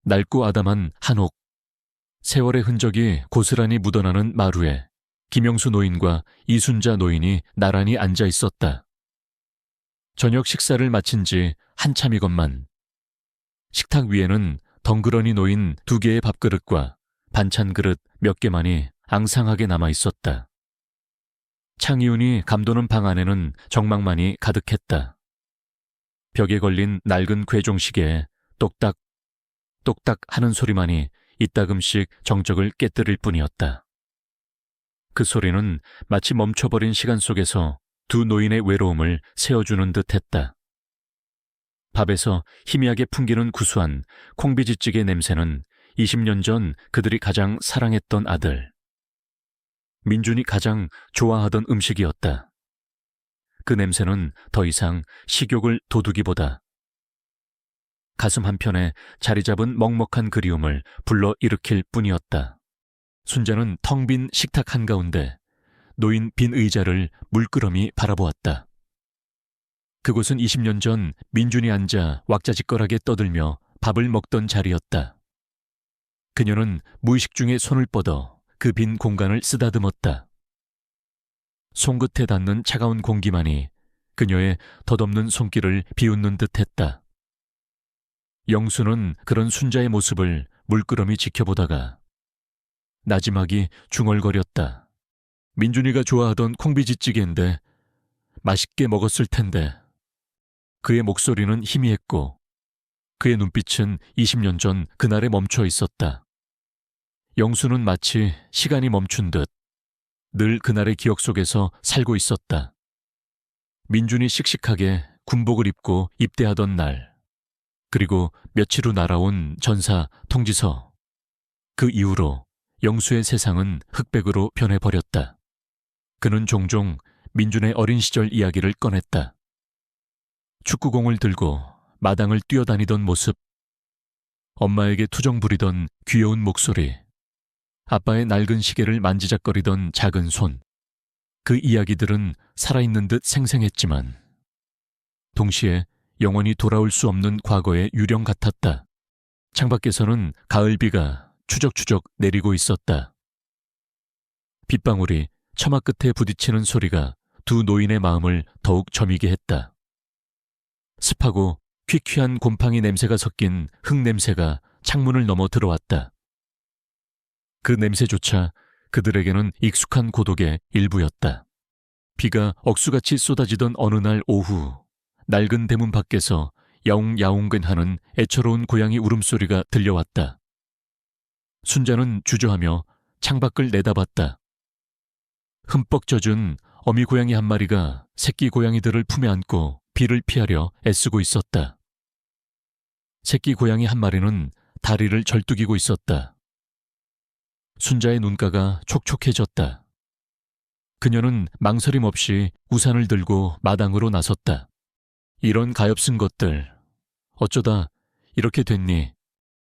낡고 아담한 한옥, 세월의 흔적이 고스란히 묻어나는 마루에 김영수 노인과 이순자 노인이 나란히 앉아 있었다. 저녁 식사를 마친 지 한참이건만 식탁 위에는 덩그러니 놓인 2개의 밥그릇과 반찬 그릇 몇 개만이 앙상하게 남아 있었다. 창이운이 감도는 방 안에는 정막만이 가득했다. 벽에 걸린 낡은 괴종시계에 똑딱 똑딱 하는 소리만이 이따금씩 정적을 깨뜨릴 뿐이었다. 그 소리는 마치 멈춰버린 시간 속에서 2 노인의 외로움을 세워주는 듯했다. 밥에서 희미하게 풍기는 구수한 콩비지찌개 냄새는 20년 전 그들이 가장 사랑했던 아들, 민준이 가장 좋아하던 음식이었다. 그 냄새는 더 이상 식욕을 돋우기보다 가슴 한편에 자리 잡은 먹먹한 그리움을 불러일으킬 뿐이었다. 순자는 텅 빈 식탁 한가운데 놓인 빈 의자를 물끄러미 바라보았다. 그곳은 20년 전 민준이 앉아 왁자지껄하게 떠들며 밥을 먹던 자리였다. 그녀는 무의식 중에 손을 뻗어 그 빈 공간을 쓰다듬었다. 손끝에 닿는 차가운 공기만이 그녀의 덧없는 손길을 비웃는 듯했다. 영수는 그런 순자의 모습을 물끄러미 지켜보다가 나지막이 중얼거렸다. 민준이가 좋아하던 콩비지찌개인데 맛있게 먹었을 텐데. 그의 목소리는 희미했고 그의 눈빛은 20년 전 그날에 멈춰 있었다. 영수는 마치 시간이 멈춘 듯 늘 그날의 기억 속에서 살고 있었다. 민준이 씩씩하게 군복을 입고 입대하던 날, 그리고 며칠 후 날아온 전사 통지서. 그 이후로 영수의 세상은 흑백으로 변해버렸다. 그는 종종 민준의 어린 시절 이야기를 꺼냈다. 축구공을 들고 마당을 뛰어다니던 모습, 엄마에게 투정 부리던 귀여운 목소리, 아빠의 낡은 시계를 만지작거리던 작은 손. 그 이야기들은 살아있는 듯 생생했지만 동시에 영원히 돌아올 수 없는 과거의 유령 같았다. 창밖에서는 가을비가 추적추적 내리고 있었다. 빗방울이 처마 끝에 부딪히는 소리가 2 노인의 마음을 더욱 저미게 했다. 습하고 퀴퀴한 곰팡이 냄새가 섞인 흙냄새가 창문을 넘어 들어왔다. 그 냄새조차 그들에게는 익숙한 고독의 일부였다. 비가 억수같이 쏟아지던 어느 날 오후, 낡은 대문 밖에서 야웅야웅근하는 애처로운 고양이 울음소리가 들려왔다. 순자는 주저하며 창밖을 내다봤다. 흠뻑 젖은 어미 고양이 한 마리가 새끼 고양이들을 품에 안고 비를 피하려 애쓰고 있었다. 새끼 고양이 한 마리는 다리를 절뚝이고 있었다. 순자의 눈가가 촉촉해졌다. 그녀는 망설임 없이 우산을 들고 마당으로 나섰다. 이런 가엾은 것들, 어쩌다 이렇게 됐니?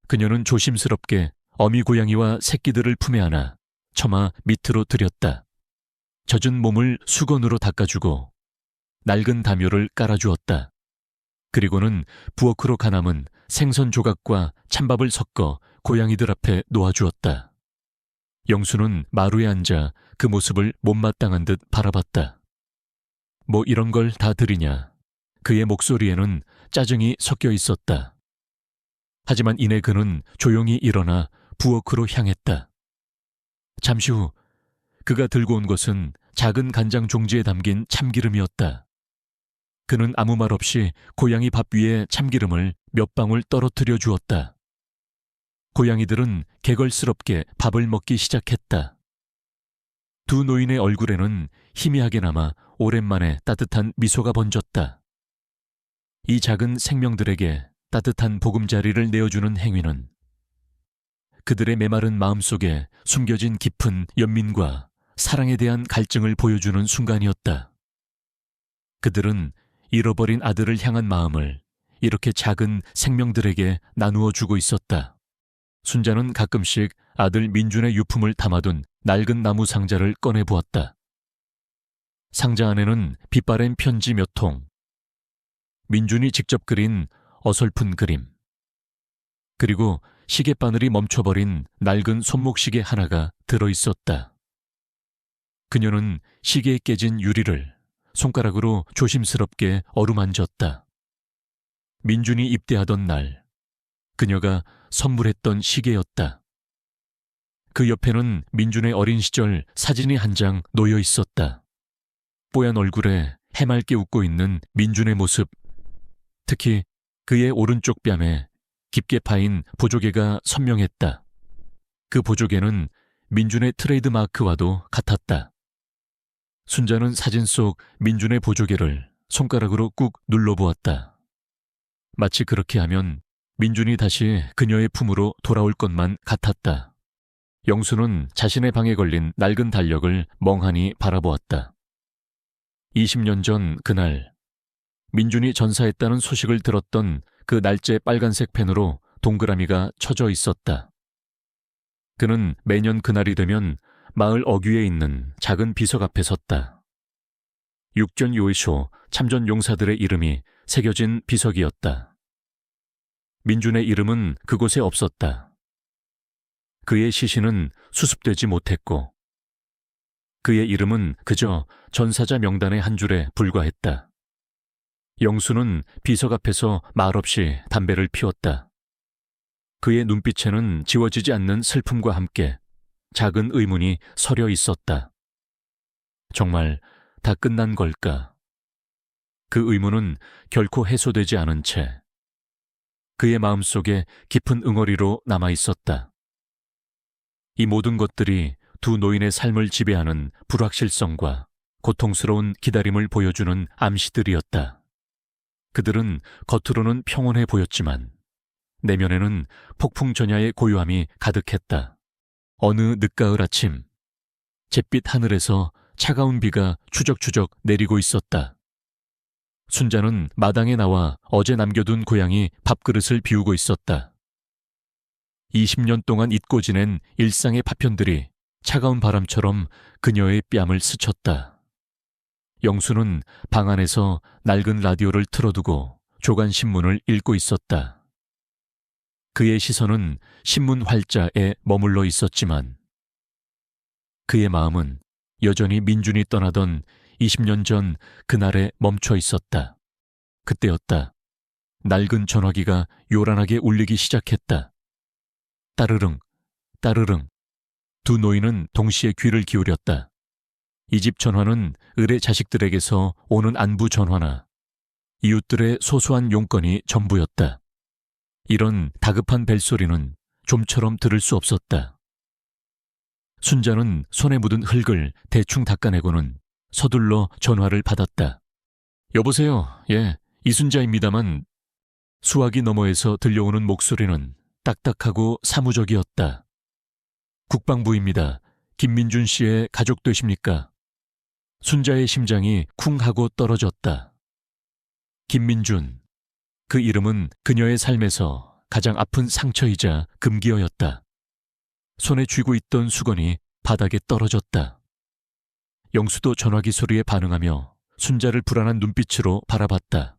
그녀는 조심스럽게 어미 고양이와 새끼들을 품에 안아 처마 밑으로 들였다. 젖은 몸을 수건으로 닦아주고 낡은 담요를 깔아주었다. 그리고는 부엌으로 가남은 생선 조각과 찬밥을 섞어 고양이들 앞에 놓아주었다. 영수는 마루에 앉아 그 모습을 못마땅한 듯 바라봤다. 뭐 이런 걸 다 들이냐. 그의 목소리에는 짜증이 섞여 있었다. 하지만 이내 그는 조용히 일어나 부엌으로 향했다. 잠시 후 그가 들고 온 것은 작은 간장 종지에 담긴 참기름이었다. 그는 아무 말 없이 고양이 밥 위에 참기름을 몇 방울 떨어뜨려 주었다. 고양이들은 개걸스럽게 밥을 먹기 시작했다. 2 노인의 얼굴에는 희미하게나마 오랜만에 따뜻한 미소가 번졌다. 이 작은 생명들에게 따뜻한 보금자리를 내어주는 행위는 그들의 메마른 마음속에 숨겨진 깊은 연민과 사랑에 대한 갈증을 보여주는 순간이었다. 그들은 잃어버린 아들을 향한 마음을 이렇게 작은 생명들에게 나누어 주고 있었다. 순자는 가끔씩 아들 민준의 유품을 담아둔 낡은 나무 상자를 꺼내보았다. 상자 안에는 빛바랜 편지 몇 통, 민준이 직접 그린 어설픈 그림, 그리고 시계바늘이 멈춰버린 낡은 손목시계 하나가 들어있었다. 그녀는 시계에 깨진 유리를 손가락으로 조심스럽게 어루만졌다. 민준이 입대하던 날, 그녀가 선물했던 시계였다. 그 옆에는 민준의 어린 시절 사진이 한 장 놓여 있었다. 뽀얀 얼굴에 해맑게 웃고 있는 민준의 모습, 특히 그의 오른쪽 뺨에 깊게 파인 보조개가 선명했다. 그 보조개는 민준의 트레이드 마크와도 같았다. 순자는 사진 속 민준의 보조개를 손가락으로 꾹 눌러보았다. 마치 그렇게 하면 민준이 다시 그녀의 품으로 돌아올 것만 같았다. 영수는 자신의 방에 걸린 낡은 달력을 멍하니 바라보았다. 20년 전 그날, 민준이 전사했다는 소식을 들었던 그 날짜 빨간색 펜으로 동그라미가 쳐져 있었다. 그는 매년 그날이 되면 마을 어귀에 있는 작은 비석 앞에 섰다. 육전 요이쇼 참전 용사들의 이름이 새겨진 비석이었다. 민준의 이름은 그곳에 없었다. 그의 시신은 수습되지 못했고 그의 이름은 그저 전사자 명단의 한 줄에 불과했다. 영수는 비석 앞에서 말없이 담배를 피웠다. 그의 눈빛에는 지워지지 않는 슬픔과 함께 작은 의문이 서려 있었다. 정말 다 끝난 걸까? 그 의문은 결코 해소되지 않은 채 그의 마음속에 깊은 응어리로 남아 있었다. 이 모든 것들이 두 노인의 삶을 지배하는 불확실성과 고통스러운 기다림을 보여주는 암시들이었다. 그들은 겉으로는 평온해 보였지만 내면에는 폭풍전야의 고요함이 가득했다. 어느 늦가을 아침, 잿빛 하늘에서 차가운 비가 추적추적 내리고 있었다. 순자는 마당에 나와 어제 남겨둔 고양이 밥그릇을 비우고 있었다. 20년 동안 잊고 지낸 일상의 파편들이 차가운 바람처럼 그녀의 뺨을 스쳤다. 영수는 방 안에서 낡은 라디오를 틀어두고 조간신문을 읽고 있었다. 그의 시선은 신문 활자에 머물러 있었지만 그의 마음은 여전히 민준이 떠나던 20년 전 그날에 멈춰 있었다. 그때였다. 낡은 전화기가 요란하게 울리기 시작했다. 따르릉, 따르릉. 두 노인은 동시에 귀를 기울였다. 이 집 전화는 을의 자식들에게서 오는 안부 전화나 이웃들의 소소한 용건이 전부였다. 이런 다급한 벨소리는 좀처럼 들을 수 없었다. 순자는 손에 묻은 흙을 대충 닦아내고는 서둘러 전화를 받았다. 여보세요. 예, 이순자입니다만. 수화기 너머에서 들려오는 목소리는 딱딱하고 사무적이었다. 국방부입니다. 김민준 씨의 가족 되십니까? 순자의 심장이 쿵 하고 떨어졌다. 김민준. 그 이름은 그녀의 삶에서 가장 아픈 상처이자 금기어였다. 손에 쥐고 있던 수건이 바닥에 떨어졌다. 영수도 전화기 소리에 반응하며 순자를 불안한 눈빛으로 바라봤다.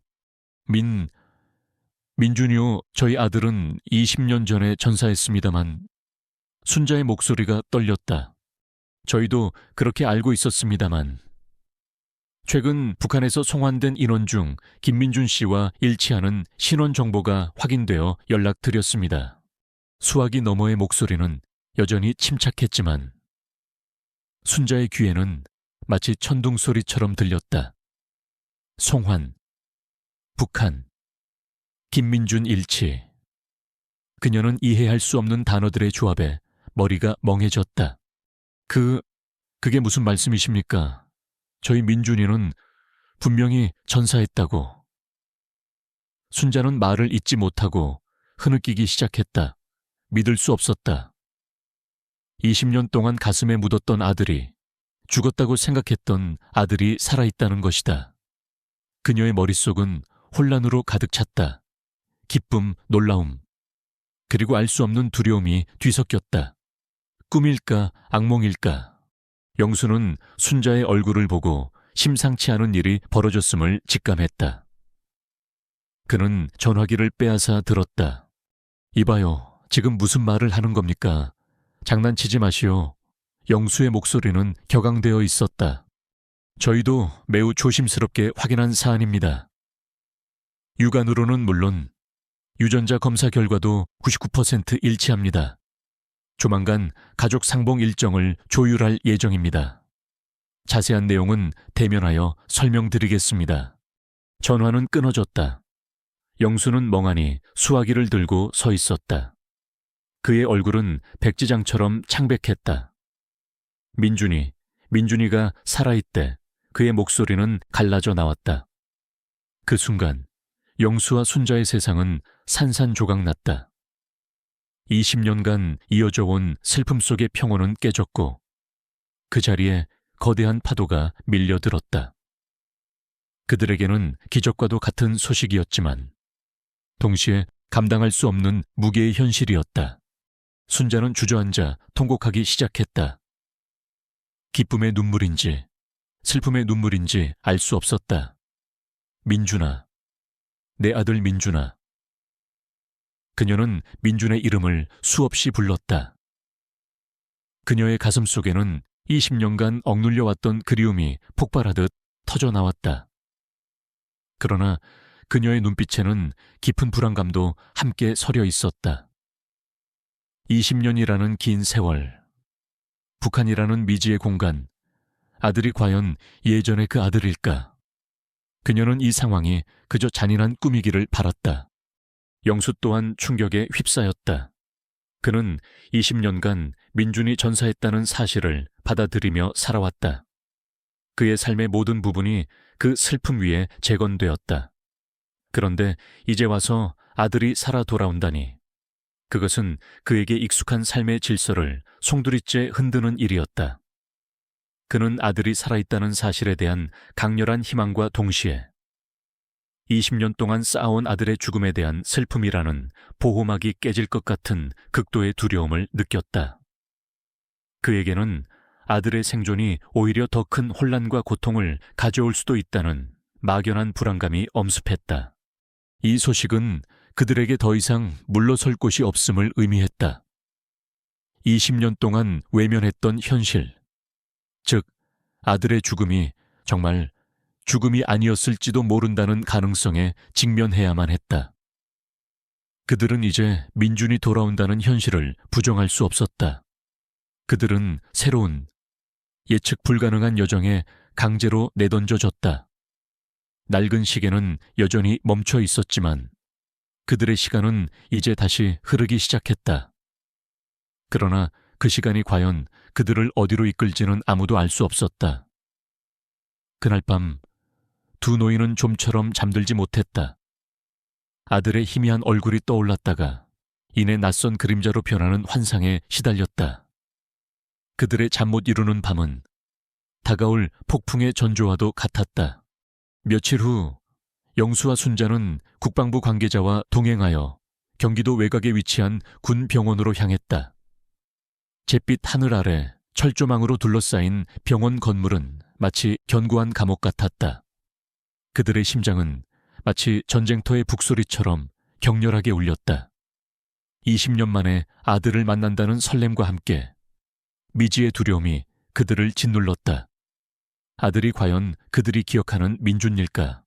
민준이요, 저희 아들은 20년 전에 전사했습니다만. 순자의 목소리가 떨렸다. 저희도 그렇게 알고 있었습니다만. 최근 북한에서 송환된 인원 중 김민준 씨와 일치하는 신원 정보가 확인되어 연락드렸습니다. 수화기 너머의 목소리는 여전히 침착했지만 순자의 귀에는 마치 천둥 소리처럼 들렸다. 송환, 북한, 김민준 일치. 그녀는 이해할 수 없는 단어들의 조합에 머리가 멍해졌다. 그게 무슨 말씀이십니까? 저희 민준이는 분명히 전사했다고. 순자는 말을 잇지 못하고 흐느끼기 시작했다. 믿을 수 없었다. 20년 동안 가슴에 묻었던 아들이, 죽었다고 생각했던 아들이 살아있다는 것이다. 그녀의 머릿속은 혼란으로 가득 찼다. 기쁨, 놀라움, 그리고 알 수 없는 두려움이 뒤섞였다. 꿈일까, 악몽일까? 영수는 순자의 얼굴을 보고 심상치 않은 일이 벌어졌음을 직감했다. 그는 전화기를 빼앗아 들었다. 이봐요. 지금 무슨 말을 하는 겁니까? 장난치지 마시오. 영수의 목소리는 격앙되어 있었다. 저희도 매우 조심스럽게 확인한 사안입니다. 육안으로는 물론 유전자 검사 결과도 99% 일치합니다. 조만간 가족 상봉 일정을 조율할 예정입니다. 자세한 내용은 대면하여 설명드리겠습니다. 전화는 끊어졌다. 영수는 멍하니 수화기를 들고 서 있었다. 그의 얼굴은 백지장처럼 창백했다. 민준이가 살아있대. 그의 목소리는 갈라져 나왔다. 그 순간 영수와 순자의 세상은 산산조각났다. 20년간 이어져 온 슬픔 속의 평온은 깨졌고 그 자리에 거대한 파도가 밀려들었다. 그들에게는 기적과도 같은 소식이었지만 동시에 감당할 수 없는 무게의 현실이었다. 순자는 주저앉아 통곡하기 시작했다. 기쁨의 눈물인지 슬픔의 눈물인지 알 수 없었다. 민준아, 내 아들 민준아. 그녀는 민준의 이름을 수없이 불렀다. 그녀의 가슴 속에는 20년간 억눌려 왔던 그리움이 폭발하듯 터져나왔다. 그러나 그녀의 눈빛에는 깊은 불안감도 함께 서려 있었다. 20년이라는 긴 세월, 북한이라는 미지의 공간, 아들이 과연 예전의 그 아들일까? 그녀는 이 상황이 그저 잔인한 꿈이기를 바랐다. 영수 또한 충격에 휩싸였다. 그는 20년간 민준이 전사했다는 사실을 받아들이며 살아왔다. 그의 삶의 모든 부분이 그 슬픔 위에 재건되었다. 그런데 이제 와서 아들이 살아 돌아온다니. 그것은 그에게 익숙한 삶의 질서를 송두리째 흔드는 일이었다. 그는 아들이 살아있다는 사실에 대한 강렬한 희망과 동시에 20년 동안 쌓아온 아들의 죽음에 대한 슬픔이라는 보호막이 깨질 것 같은 극도의 두려움을 느꼈다. 그에게는 아들의 생존이 오히려 더 큰 혼란과 고통을 가져올 수도 있다는 막연한 불안감이 엄습했다. 이 소식은 그들에게 더 이상 물러설 곳이 없음을 의미했다. 20년 동안 외면했던 현실, 즉 아들의 죽음이 정말 죽음이 아니었을지도 모른다는 가능성에 직면해야만 했다. 그들은 이제 민준이 돌아온다는 현실을 부정할 수 없었다. 그들은 새로운, 예측 불가능한 여정에 강제로 내던져졌다. 낡은 시계는 여전히 멈춰 있었지만 그들의 시간은 이제 다시 흐르기 시작했다. 그러나 그 시간이 과연 그들을 어디로 이끌지는 아무도 알 수 없었다. 그날 밤 두 노인은 좀처럼 잠들지 못했다. 아들의 희미한 얼굴이 떠올랐다가 이내 낯선 그림자로 변하는 환상에 시달렸다. 그들의 잠 못 이루는 밤은 다가올 폭풍의 전조와도 같았다. 며칠 후 영수와 순자는 국방부 관계자와 동행하여 경기도 외곽에 위치한 군 병원으로 향했다. 잿빛 하늘 아래 철조망으로 둘러싸인 병원 건물은 마치 견고한 감옥 같았다. 그들의 심장은 마치 전쟁터의 북소리처럼 격렬하게 울렸다. 20년 만에 아들을 만난다는 설렘과 함께 미지의 두려움이 그들을 짓눌렀다. 아들이 과연 그들이 기억하는 민준일까?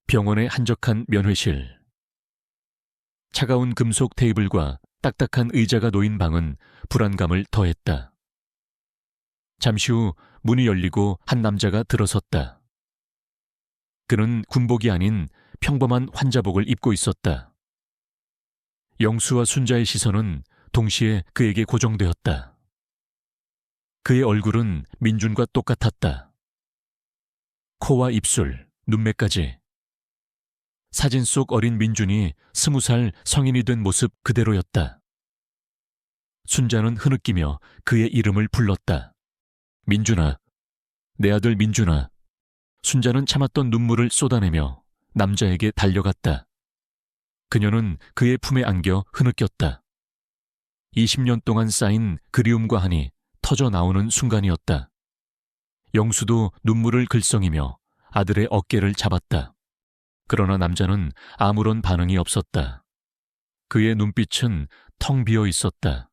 병원의 한적한 면회실. 차가운 금속 테이블과 딱딱한 의자가 놓인 방은 불안감을 더했다. 잠시 후 문이 열리고 한 남자가 들어섰다. 그는 군복이 아닌 평범한 환자복을 입고 있었다. 영수와 순자의 시선은 동시에 그에게 고정되었다. 그의 얼굴은 민준과 똑같았다. 코와 입술, 눈매까지. 사진 속 어린 민준이 20살 성인이 된 모습 그대로였다. 순자는 흐느끼며 그의 이름을 불렀다. 민준아, 내 아들 민준아. 순자는 참았던 눈물을 쏟아내며 남자에게 달려갔다. 그녀는 그의 품에 안겨 흐느꼈다. 20년 동안 쌓인 그리움과 한이 터져 나오는 순간이었다. 영수도 눈물을 글썽이며 아들의 어깨를 잡았다. 그러나 남자는 아무런 반응이 없었다. 그의 눈빛은 텅 비어 있었다.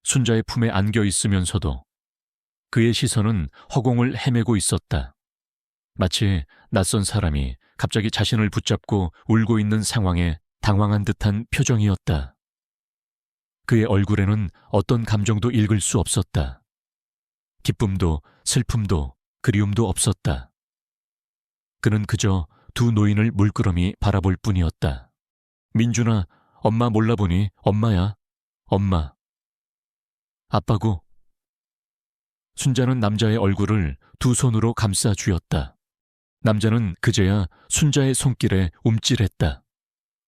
순자의 품에 안겨 있으면서도 그의 시선은 허공을 헤매고 있었다. 마치 낯선 사람이 갑자기 자신을 붙잡고 울고 있는 상황에 당황한 듯한 표정이었다. 그의 얼굴에는 어떤 감정도 읽을 수 없었다. 기쁨도 슬픔도 그리움도 없었다. 그는 그저 두 노인을 물끄러미 바라볼 뿐이었다. 민준아, 엄마 몰라보니 엄마야. 엄마. 아빠고. 순자는 남자의 얼굴을 두 손으로 감싸 쥐었다. 남자는 그제야 순자의 손길에 움찔했다.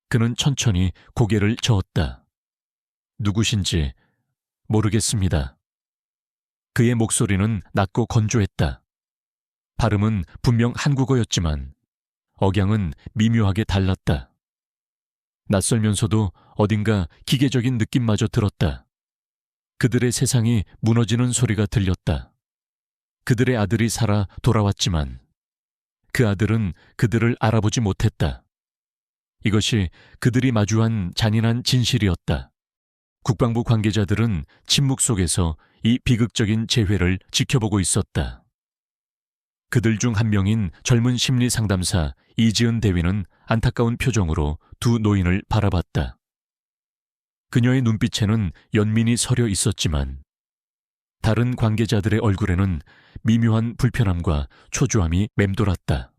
그는 천천히 고개를 저었다. 누구신지 모르겠습니다. 그의 목소리는 낮고 건조했다. 발음은 분명 한국어였지만 억양은 미묘하게 달랐다. 낯설면서도 어딘가 기계적인 느낌마저 들었다. 그들의 세상이 무너지는 소리가 들렸다. 그들의 아들이 살아 돌아왔지만 그 아들은 그들을 알아보지 못했다. 이것이 그들이 마주한 잔인한 진실이었다. 국방부 관계자들은 침묵 속에서 이 비극적인 재회를 지켜보고 있었다. 그들 중 한 명인 젊은 심리상담사 이지은 대위는 안타까운 표정으로 두 노인을 바라봤다. 그녀의 눈빛에는 연민이 서려 있었지만 다른 관계자들의 얼굴에는 미묘한 불편함과 초조함이 맴돌았다.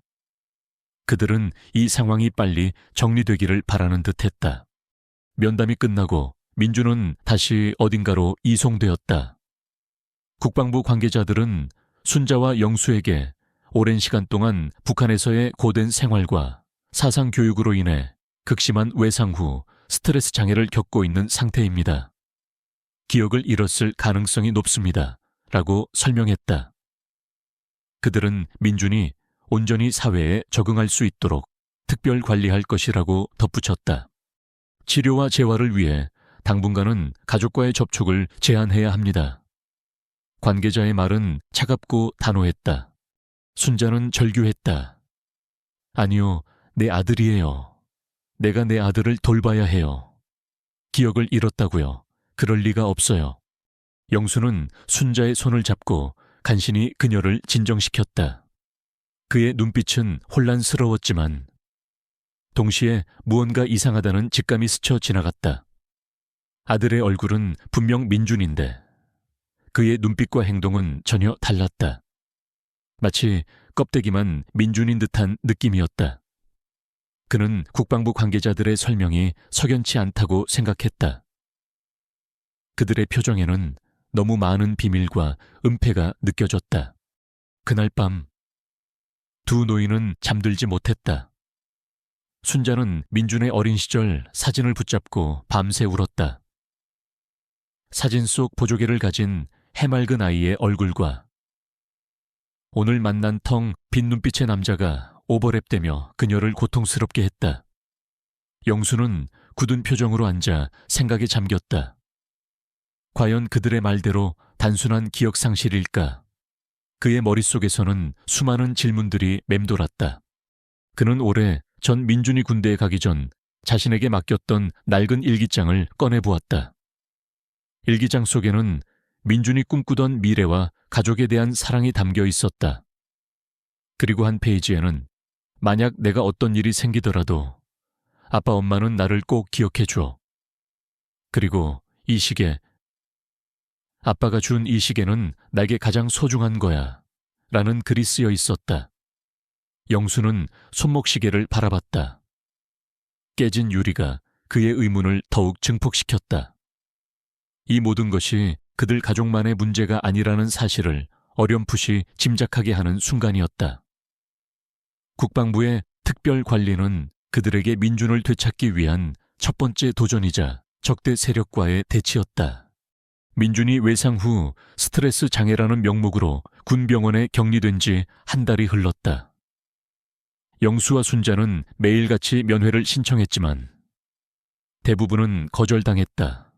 그들은 이 상황이 빨리 정리되기를 바라는 듯했다. 면담이 끝나고 민주는 다시 어딘가로 이송되었다. 국방부 관계자들은 순자와 영수에게 오랜 시간 동안 북한에서의 고된 생활과 사상 교육으로 인해 극심한 외상 후 스트레스 장애를 겪고 있는 상태입니다. 기억을 잃었을 가능성이 높습니다. 라고 설명했다. 그들은 민준이 온전히 사회에 적응할 수 있도록 특별 관리할 것이라고 덧붙였다. 치료와 재활을 위해 당분간은 가족과의 접촉을 제한해야 합니다. 관계자의 말은 차갑고 단호했다. 순자는 절규했다. 아니요, 내 아들이에요. 내가 내 아들을 돌봐야 해요. 기억을 잃었다고요. 그럴 리가 없어요. 영수는 순자의 손을 잡고 간신히 그녀를 진정시켰다. 그의 눈빛은 혼란스러웠지만 동시에 무언가 이상하다는 직감이 스쳐 지나갔다. 아들의 얼굴은 분명 민준인데 그의 눈빛과 행동은 전혀 달랐다. 마치 껍데기만 민준인 듯한 느낌이었다. 그는 국방부 관계자들의 설명이 석연치 않다고 생각했다. 그들의 표정에는 너무 많은 비밀과 은폐가 느껴졌다. 그날 밤 두 노인은 잠들지 못했다. 순자는 민준의 어린 시절 사진을 붙잡고 밤새 울었다. 사진 속 보조개를 가진 해맑은 아이의 얼굴과 오늘 만난 텅 빈 눈빛의 남자가 오버랩되며 그녀를 고통스럽게 했다. 영수는 굳은 표정으로 앉아 생각에 잠겼다. 과연 그들의 말대로 단순한 기억 상실일까? 그의 머릿속에서는 수많은 질문들이 맴돌았다. 그는 올해 전 민준이 군대에 가기 전 자신에게 맡겼던 낡은 일기장을 꺼내보았다. 일기장 속에는 민준이 꿈꾸던 미래와 가족에 대한 사랑이 담겨 있었다. 그리고 한 페이지에는 만약 내가 어떤 일이 생기더라도 아빠 엄마는 나를 꼭 기억해 줘. 그리고 이 시계, 아빠가 준 이 시계는 나에게 가장 소중한 거야. 라는 글이 쓰여 있었다. 영수는 손목시계를 바라봤다. 깨진 유리가 그의 의문을 더욱 증폭시켰다. 이 모든 것이 그들 가족만의 문제가 아니라는 사실을 어렴풋이 짐작하게 하는 순간이었다. 국방부의 특별 관리는 그들에게 민준을 되찾기 위한 첫 번째 도전이자 적대 세력과의 대치였다. 민준이 외상 후 스트레스 장애라는 명목으로 군병원에 격리된 지 한 달이 흘렀다. 영수와 순자는 매일같이 면회를 신청했지만 대부분은 거절당했다.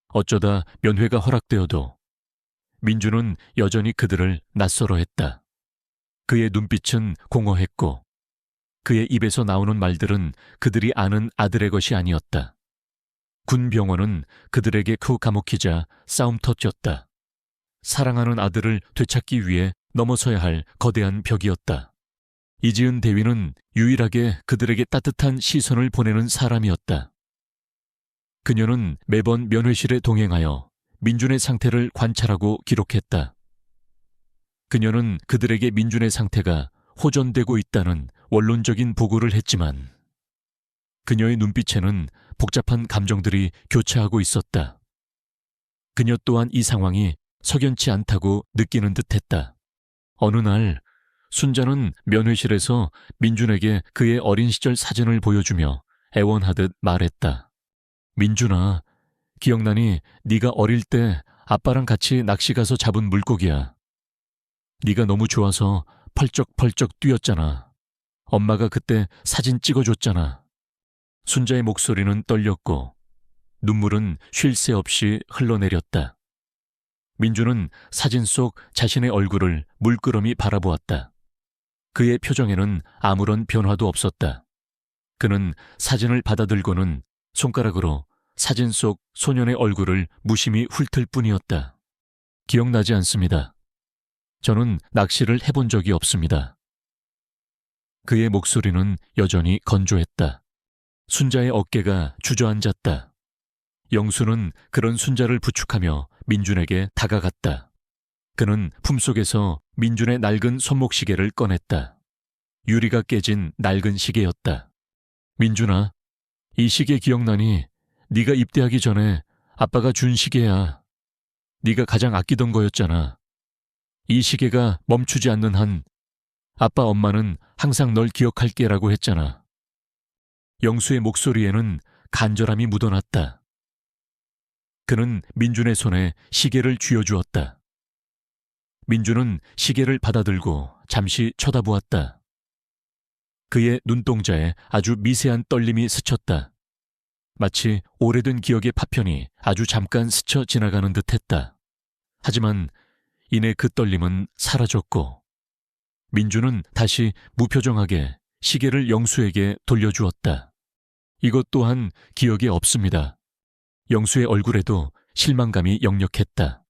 어쩌다 면회가 허락되어도 민준은 여전히 그들을 낯설어했다. 그의 눈빛은 공허했고 그의 입에서 나오는 말들은 그들이 아는 아들의 것이 아니었다. 군 병원은 그들에게 그 감옥히자 싸움터였다. 사랑하는 아들을 되찾기 위해 넘어서야 할 거대한 벽이었다. 이지은 대위는 유일하게 그들에게 따뜻한 시선을 보내는 사람이었다. 그녀는 매번 면회실에 동행하여 민준의 상태를 관찰하고 기록했다. 그녀는 그들에게 민준의 상태가 호전되고 있다는 원론적인 보고를 했지만 그녀의 눈빛에는 복잡한 감정들이 교차하고 있었다. 그녀 또한 이 상황이 석연치 않다고 느끼는 듯했다. 어느 날 순자는 면회실에서 민준에게 그의 어린 시절 사진을 보여주며 애원하듯 말했다. 민준아, 기억나니 네가 어릴 때 아빠랑 같이 낚시 가서 잡은 물고기야. 네가 너무 좋아서 펄쩍펄쩍 뛰었잖아. 엄마가 그때 사진 찍어줬잖아. 순자의 목소리는 떨렸고 눈물은 쉴 새 없이 흘러내렸다. 민준은 사진 속 자신의 얼굴을 물끄러미 바라보았다. 그의 표정에는 아무런 변화도 없었다. 그는 사진을 받아들고는 손가락으로 사진 속 소년의 얼굴을 무심히 훑을 뿐이었다. 기억나지 않습니다. 저는 낚시를 해본 적이 없습니다. 그의 목소리는 여전히 건조했다. 순자의 어깨가 주저앉았다. 영수는 그런 순자를 부축하며 민준에게 다가갔다. 그는 품속에서 민준의 낡은 손목시계를 꺼냈다. 유리가 깨진 낡은 시계였다. 민준아, 이 시계 기억나니? 네가 입대하기 전에 아빠가 준 시계야. 네가 가장 아끼던 거였잖아. 이 시계가 멈추지 않는 한 아빠 엄마는 항상 널 기억할게라고 했잖아. 영수의 목소리에는 간절함이 묻어났다. 그는 민준의 손에 시계를 쥐어주었다. 민준은 시계를 받아들고 잠시 쳐다보았다. 그의 눈동자에 아주 미세한 떨림이 스쳤다. 마치 오래된 기억의 파편이 아주 잠깐 스쳐 지나가는 듯했다. 하지만 이내 그 떨림은 사라졌고 민준은 다시 무표정하게 시계를 영수에게 돌려주었다. 이것 또한 기억에 없습니다. 영수의 얼굴에도 실망감이 역력했다.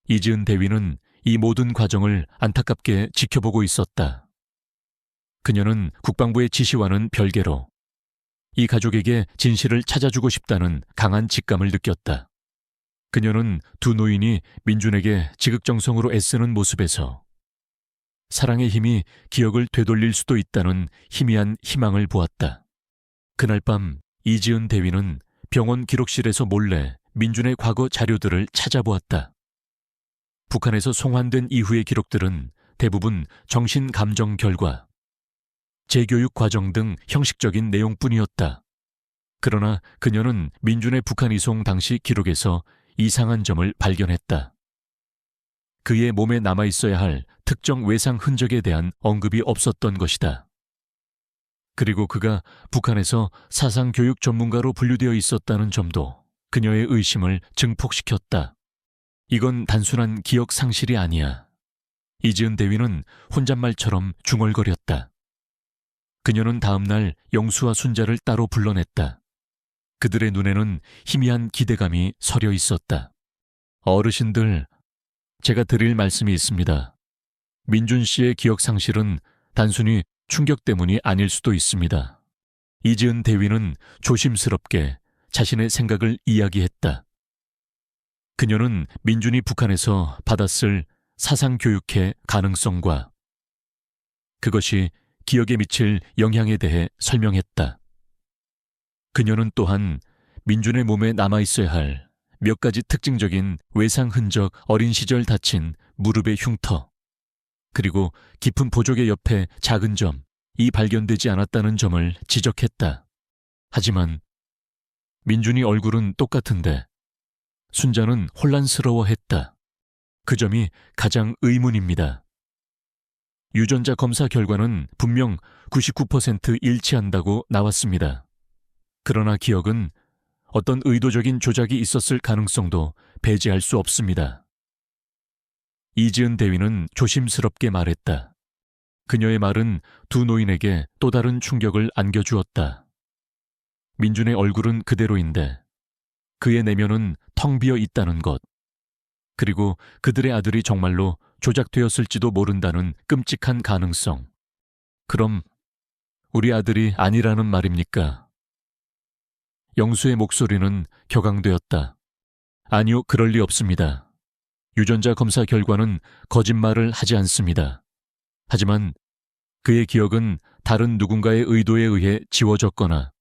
이지은 대위는 이 모든 과정을 안타깝게 지켜보고 있었다. 그녀는 국방부의 지시와는 별개로 이 가족에게 진실을 찾아주고 싶다는 강한 직감을 느꼈다. 그녀는 두 노인이 민준에게 지극정성으로 애쓰는 모습에서 사랑의 힘이 기억을 되돌릴 수도 있다는 희미한 희망을 보았다. 그날 밤 이지은 대위는 병원 기록실에서 몰래 민준의 과거 자료들을 찾아보았다. 북한에서 송환된 이후의 기록들은 대부분 정신감정 결과, 재교육 과정 등 형식적인 내용뿐이었다. 그러나 그녀는 민준의 북한 이송 당시 기록에서 이상한 점을 발견했다. 그의 몸에 남아있어야 할 특정 외상 흔적에 대한 언급이 없었던 것이다. 그리고 그가 북한에서 사상교육 전문가로 분류되어 있었다는 점도 그녀의 의심을 증폭시켰다. 이건 단순한 기억 상실이 아니야. 이지은 대위는 혼잣말처럼 중얼거렸다. 그녀는 다음 날 영수와 순자를 따로 불러냈다. 그들의 눈에는 희미한 기대감이 서려 있었다. 어르신들, 제가 드릴 말씀이 있습니다. 민준 씨의 기억 상실은 단순히 충격 때문이 아닐 수도 있습니다. 이지은 대위는 조심스럽게 자신의 생각을 이야기했다. 그녀는 민준이 북한에서 받았을 사상교육의 가능성과 그것이 기억에 미칠 영향에 대해 설명했다. 그녀는 또한 민준의 몸에 남아있어야 할 몇 가지 특징적인 외상 흔적, 어린 시절 다친 무릎의 흉터, 그리고 깊은 보조개 옆에 작은 점이 발견되지 않았다는 점을 지적했다. 하지만 민준이 얼굴은 똑같은데 순자는 혼란스러워했다. 그 점이 가장 의문입니다. 유전자 검사 결과는 분명 99% 일치한다고 나왔습니다. 그러나 기억은 어떤 의도적인 조작이 있었을 가능성도 배제할 수 없습니다. 이지은 대위는 조심스럽게 말했다. 그녀의 말은 두 노인에게 또 다른 충격을 안겨주었다. 민준의 얼굴은 그대로인데 그의 내면은 텅 비어 있다는 것, 그리고 그들의 아들이 정말로 조작되었을지도 모른다는 끔찍한 가능성. 그럼 우리 아들이 아니라는 말입니까? 영수의 목소리는 격앙되었다. 아니요, 그럴 리 없습니다. 유전자 검사 결과는 거짓말을 하지 않습니다. 하지만 그의 기억은 다른 누군가의 의도에 의해 지워졌거나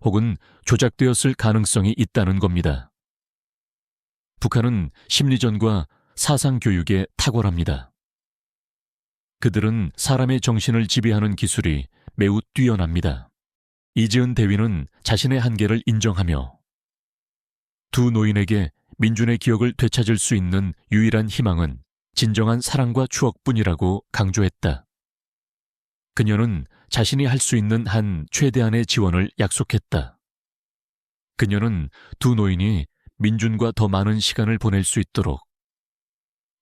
혹은 조작되었을 가능성이 있다는 겁니다. 북한은 심리전과 사상교육에 탁월합니다. 그들은 사람의 정신을 지배하는 기술이 매우 뛰어납니다. 이지은 대위는 자신의 한계를 인정하며 두 노인에게 민준의 기억을 되찾을 수 있는 유일한 희망은 진정한 사랑과 추억뿐이라고 강조했다. 그녀는 자신이 할 수 있는 한 최대한의 지원을 약속했다. 그녀는 두 노인이 민준과 더 많은 시간을 보낼 수 있도록,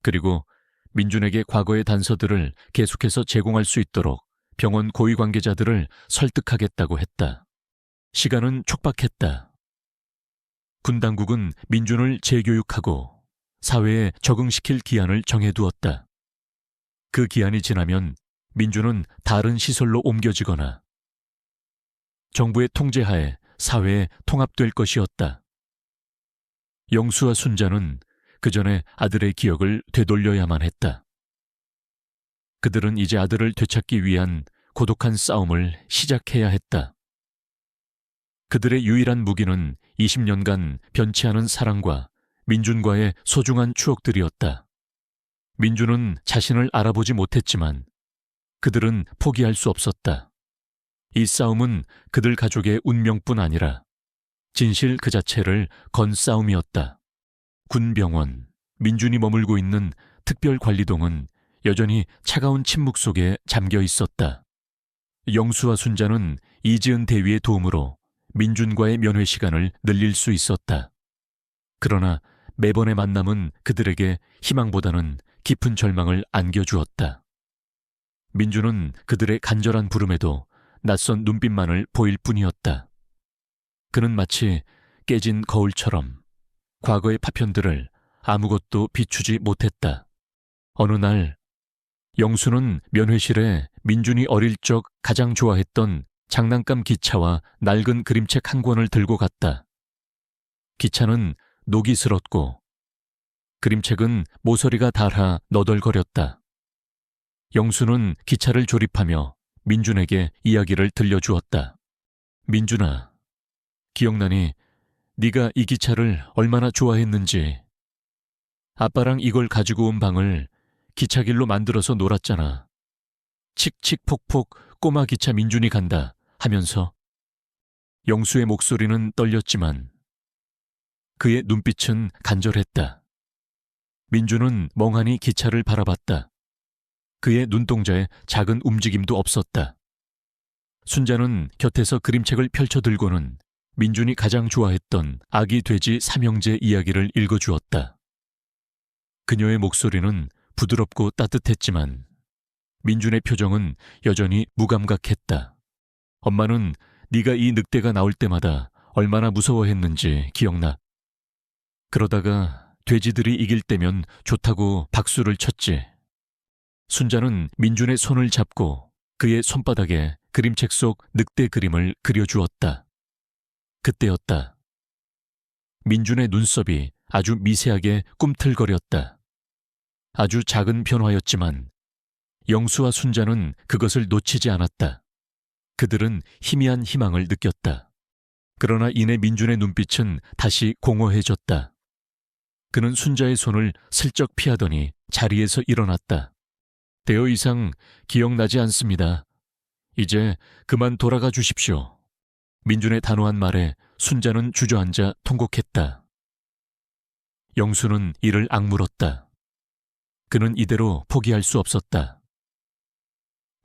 그리고 민준에게 과거의 단서들을 계속해서 제공할 수 있도록 병원 고위 관계자들을 설득하겠다고 했다. 시간은 촉박했다. 군 당국은 민준을 재교육하고 사회에 적응시킬 기한을 정해두었다. 그 기한이 지나면 민준은 다른 시설로 옮겨지거나 정부의 통제하에 사회에 통합될 것이었다. 영수와 순자는 그 전에 아들의 기억을 되돌려야만 했다. 그들은 이제 아들을 되찾기 위한 고독한 싸움을 시작해야 했다. 그들의 유일한 무기는 20년간 변치 않은 사랑과 민준과의 소중한 추억들이었다. 민준은 자신을 알아보지 못했지만 그들은 포기할 수 없었다. 이 싸움은 그들 가족의 운명뿐 아니라 진실 그 자체를 건 싸움이었다. 군병원, 민준이 머물고 있는 특별관리동은 여전히 차가운 침묵 속에 잠겨 있었다. 영수와 순자는 이지은 대위의 도움으로 민준과의 면회 시간을 늘릴 수 있었다. 그러나 매번의 만남은 그들에게 희망보다는 깊은 절망을 안겨주었다. 민준은 그들의 간절한 부름에도 낯선 눈빛만을 보일 뿐이었다. 그는 마치 깨진 거울처럼 과거의 파편들을 아무것도 비추지 못했다. 어느 날 영수는 면회실에 민준이 어릴 적 가장 좋아했던 장난감 기차와 낡은 그림책 한 권을 들고 갔다. 기차는 녹이 슬었고 그림책은 모서리가 닳아 너덜거렸다. 영수는 기차를 조립하며 민준에게 이야기를 들려주었다. 민준아, 기억나니 네가 이 기차를 얼마나 좋아했는지. 아빠랑 이걸 가지고 온 방을 기차길로 만들어서 놀았잖아. 칙칙폭폭 꼬마 기차 민준이 간다 하면서. 영수의 목소리는 떨렸지만 그의 눈빛은 간절했다. 민준은 멍하니 기차를 바라봤다. 그의 눈동자에 작은 움직임도 없었다. 순자는 곁에서 그림책을 펼쳐들고는 민준이 가장 좋아했던 아기 돼지 삼형제 이야기를 읽어주었다. 그녀의 목소리는 부드럽고 따뜻했지만 민준의 표정은 여전히 무감각했다. 엄마는 네가 이 늑대가 나올 때마다 얼마나 무서워했는지 기억나. 그러다가 돼지들이 이길 때면 좋다고 박수를 쳤지. 순자는 민준의 손을 잡고 그의 손바닥에 그림책 속 늑대 그림을 그려주었다. 그때였다. 민준의 눈썹이 아주 미세하게 꿈틀거렸다. 아주 작은 변화였지만 영수와 순자는 그것을 놓치지 않았다. 그들은 희미한 희망을 느꼈다. 그러나 이내 민준의 눈빛은 다시 공허해졌다. 그는 순자의 손을 슬쩍 피하더니 자리에서 일어났다. 더 이상 기억나지 않습니다. 이제 그만 돌아가 주십시오. 민준의 단호한 말에 순자는 주저앉아 통곡했다. 영수는 이를 악물었다. 그는 이대로 포기할 수 없었다.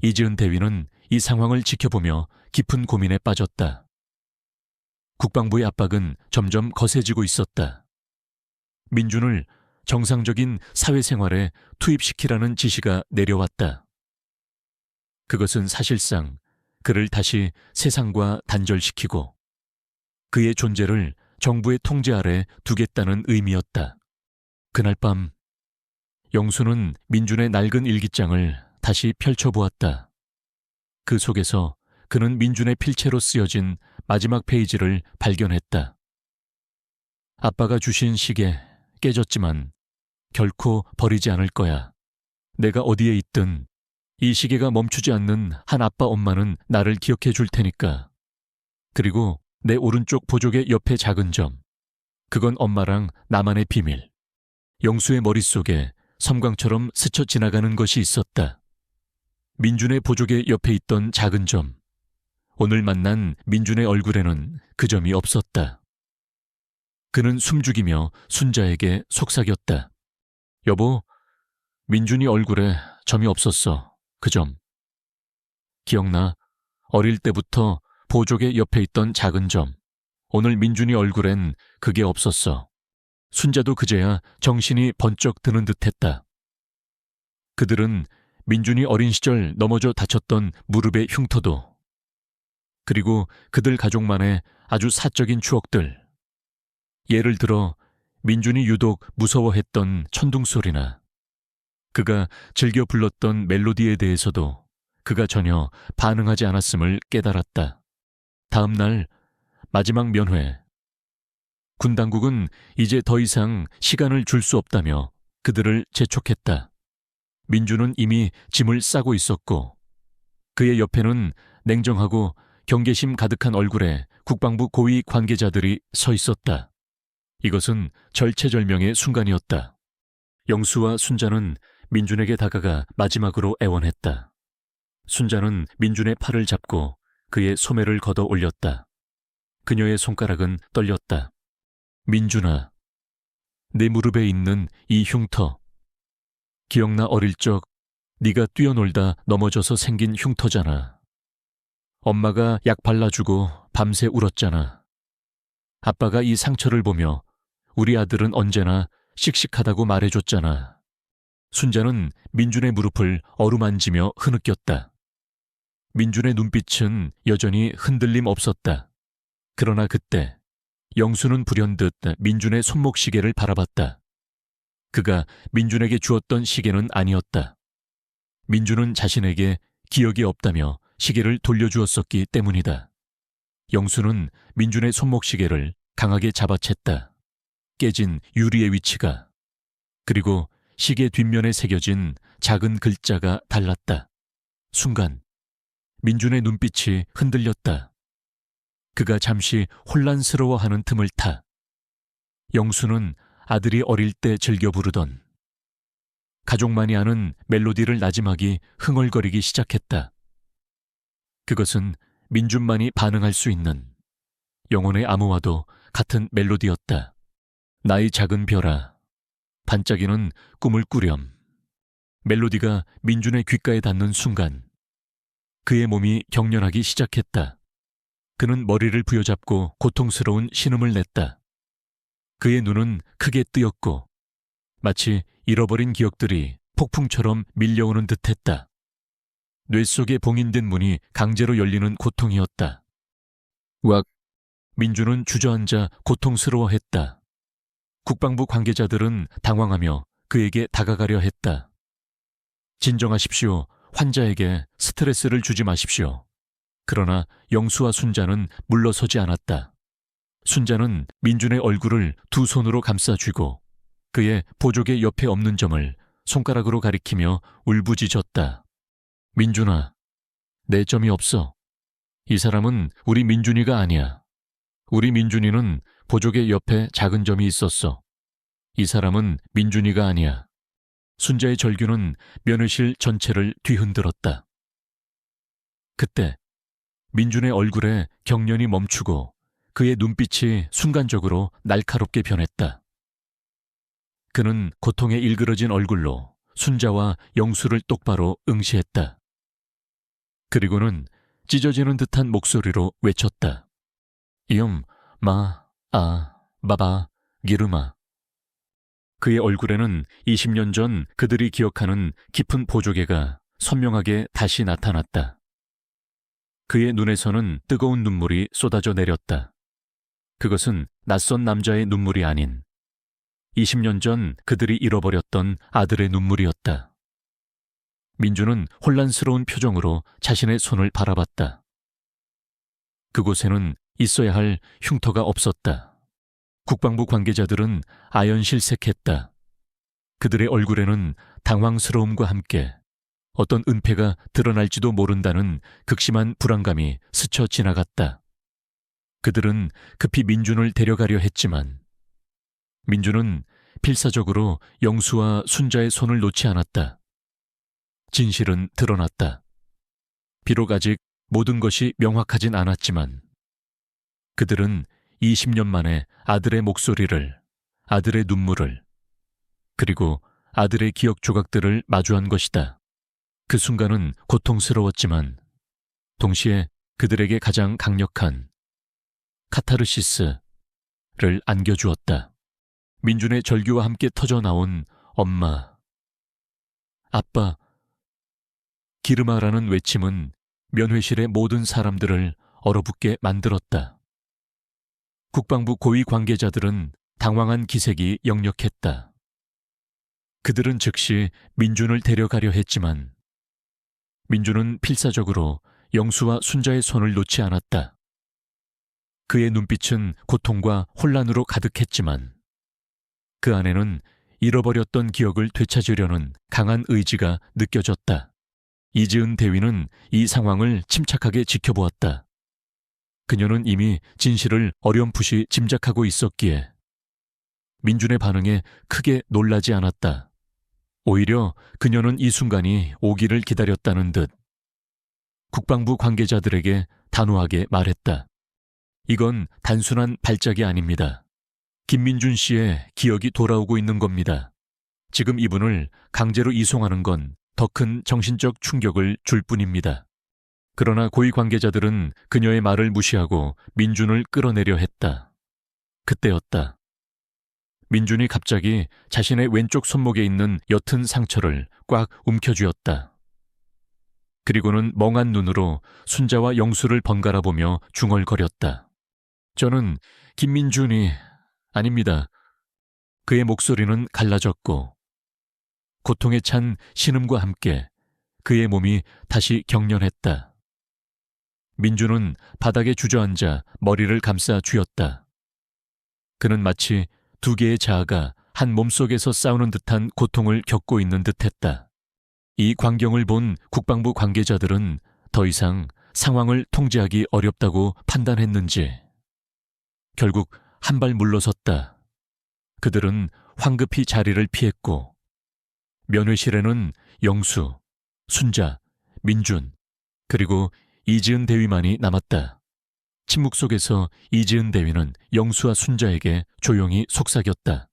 이지은 대위는 이 상황을 지켜보며 깊은 고민에 빠졌다. 국방부의 압박은 점점 거세지고 있었다. 민준을 정상적인 사회생활에 투입시키라는 지시가 내려왔다. 그것은 사실상 그를 다시 세상과 단절시키고 그의 존재를 정부의 통제 아래 두겠다는 의미였다. 그날 밤 영수는 민준의 낡은 일기장을 다시 펼쳐보았다. 그 속에서 그는 민준의 필체로 쓰여진 마지막 페이지를 발견했다. 아빠가 주신 시계 깨졌지만 결코 버리지 않을 거야. 내가 어디에 있든 이 시계가 멈추지 않는 한 아빠 엄마는 나를 기억해 줄 테니까. 그리고 내 오른쪽 보조개 옆에 작은 점. 그건 엄마랑 나만의 비밀. 영수의 머릿속에 섬광처럼 스쳐 지나가는 것이 있었다. 민준의 보조개 옆에 있던 작은 점. 오늘 만난 민준의 얼굴에는 그 점이 없었다. 그는 숨죽이며 순자에게 속삭였다. 여보, 민준이 얼굴에 점이 없었어. 그 점. 기억나? 어릴 때부터 보조개 옆에 있던 작은 점. 오늘 민준이 얼굴엔 그게 없었어. 순자도 그제야 정신이 번쩍 드는 듯했다. 그들은 민준이 어린 시절 넘어져 다쳤던 무릎의 흉터도, 그리고 그들 가족만의 아주 사적인 추억들. 예를 들어 민준이 유독 무서워했던 천둥소리나 그가 즐겨 불렀던 멜로디에 대해서도 그가 전혀 반응하지 않았음을 깨달았다. 다음 날 마지막 면회. 군 당국은 이제 더 이상 시간을 줄 수 없다며 그들을 재촉했다. 민준은 이미 짐을 싸고 있었고 그의 옆에는 냉정하고 경계심 가득한 얼굴의 국방부 고위 관계자들이 서 있었다. 이것은 절체절명의 순간이었다. 영수와 순자는 민준에게 다가가 마지막으로 애원했다. 순자는 민준의 팔을 잡고 그의 소매를 걷어 올렸다. 그녀의 손가락은 떨렸다. 민준아, 내 무릎에 있는 이 흉터. 기억나 어릴 적 네가 뛰어놀다 넘어져서 생긴 흉터잖아. 엄마가 약 발라주고 밤새 울었잖아. 아빠가 이 상처를 보며 우리 아들은 언제나 씩씩하다고 말해줬잖아. 순자는 민준의 무릎을 어루만지며 흐느꼈다. 민준의 눈빛은 여전히 흔들림 없었다. 그러나 그때 영수는 불현듯 민준의 손목 시계를 바라봤다. 그가 민준에게 주었던 시계는 아니었다. 민준은 자신에게 기억이 없다며 시계를 돌려주었었기 때문이다. 영수는 민준의 손목 시계를 강하게 잡아챘다. 깨진 유리의 위치가, 그리고 시계 뒷면에 새겨진 작은 글자가 달랐다. 순간 민준의 눈빛이 흔들렸다. 그가 잠시 혼란스러워하는 틈을 타 영수는 아들이 어릴 때 즐겨 부르던 가족만이 아는 멜로디를 나지막이 흥얼거리기 시작했다. 그것은 민준만이 반응할 수 있는 영혼의 암호와도 같은 멜로디였다. 나의 작은 별아, 반짝이는 꿈을 꾸렴. 멜로디가 민준의 귓가에 닿는 순간 그의 몸이 경련하기 시작했다. 그는 머리를 부여잡고 고통스러운 신음을 냈다. 그의 눈은 크게 뜨였고 마치 잃어버린 기억들이 폭풍처럼 밀려오는 듯했다. 뇌 속에 봉인된 문이 강제로 열리는 고통이었다. 왁! 민준은 주저앉아 고통스러워했다. 국방부 관계자들은 당황하며 그에게 다가가려 했다. 진정하십시오. 환자에게 스트레스를 주지 마십시오. 그러나 영수와 순자는 물러서지 않았다. 순자는 민준의 얼굴을 두 손으로 감싸쥐고 그의 보조개 옆에 없는 점을 손가락으로 가리키며 울부짖었다. 민준아, 내 점이 없어. 이 사람은 우리 민준이가 아니야. 우리 민준이는 보조개 옆에 작은 점이 있었어. 이 사람은 민준이가 아니야. 순자의 절규는 면회실 전체를 뒤흔들었다. 그때 민준의 얼굴에 경련이 멈추고 그의 눈빛이 순간적으로 날카롭게 변했다. 그는 고통에 일그러진 얼굴로 순자와 영수를 똑바로 응시했다. 그리고는 찢어지는 듯한 목소리로 외쳤다. 이엄, 마, 아, 마바, 기르마. 그의 얼굴에는 20년 전 그들이 기억하는 깊은 보조개가 선명하게 다시 나타났다. 그의 눈에서는 뜨거운 눈물이 쏟아져 내렸다. 그것은 낯선 남자의 눈물이 아닌 20년 전 그들이 잃어버렸던 아들의 눈물이었다. 민주는 혼란스러운 표정으로 자신의 손을 바라봤다. 그곳에는 있어야 할 흉터가 없었다. 국방부 관계자들은 아연실색했다. 그들의 얼굴에는 당황스러움과 함께 어떤 은폐가 드러날지도 모른다는 극심한 불안감이 스쳐 지나갔다. 그들은 급히 민준을 데려가려 했지만 민준은 필사적으로 영수와 순자의 손을 놓지 않았다. 진실은 드러났다. 비록 아직 모든 것이 명확하진 않았지만 그들은 20년 만에 아들의 목소리를, 아들의 눈물을, 그리고 아들의 기억 조각들을 마주한 것이다. 그 순간은 고통스러웠지만 동시에 그들에게 가장 강력한 카타르시스를 안겨주었다. 민준의 절규와 함께 터져나온 엄마, 아빠, 기르마라는 외침은 면회실의 모든 사람들을 얼어붙게 만들었다. 국방부 고위 관계자들은 당황한 기색이 역력했다. 그들은 즉시 민준을 데려가려 했지만 민준은 필사적으로 영수와 순자의 손을 놓지 않았다. 그의 눈빛은 고통과 혼란으로 가득했지만 그 안에는 잃어버렸던 기억을 되찾으려는 강한 의지가 느껴졌다. 이지은 대위는 이 상황을 침착하게 지켜보았다. 그녀는 이미 진실을 어렴풋이 짐작하고 있었기에 민준의 반응에 크게 놀라지 않았다. 오히려 그녀는 이 순간이 오기를 기다렸다는 듯 국방부 관계자들에게 단호하게 말했다. 이건 단순한 발작이 아닙니다. 김민준 씨의 기억이 돌아오고 있는 겁니다. 지금 이분을 강제로 이송하는 건 더 큰 정신적 충격을 줄 뿐입니다. 그러나 고위 관계자들은 그녀의 말을 무시하고 민준을 끌어내려 했다. 그때였다. 민준이 갑자기 자신의 왼쪽 손목에 있는 옅은 상처를 꽉 움켜쥐었다. 그리고는 멍한 눈으로 순자와 영수를 번갈아 보며 중얼거렸다. 저는 김민준이 아닙니다. 그의 목소리는 갈라졌고 고통에 찬 신음과 함께 그의 몸이 다시 경련했다. 민준은 바닥에 주저앉아 머리를 감싸 쥐었다. 그는 마치 두 개의 자아가 한 몸속에서 싸우는 듯한 고통을 겪고 있는 듯했다. 이 광경을 본 국방부 관계자들은 더 이상 상황을 통제하기 어렵다고 판단했는지 결국 한 발 물러섰다. 그들은 황급히 자리를 피했고 면회실에는 영수, 순자, 민준, 그리고 이지은 대위만이 남았다. 침묵 속에서 이지은 대위는 영수와 순자에게 조용히 속삭였다.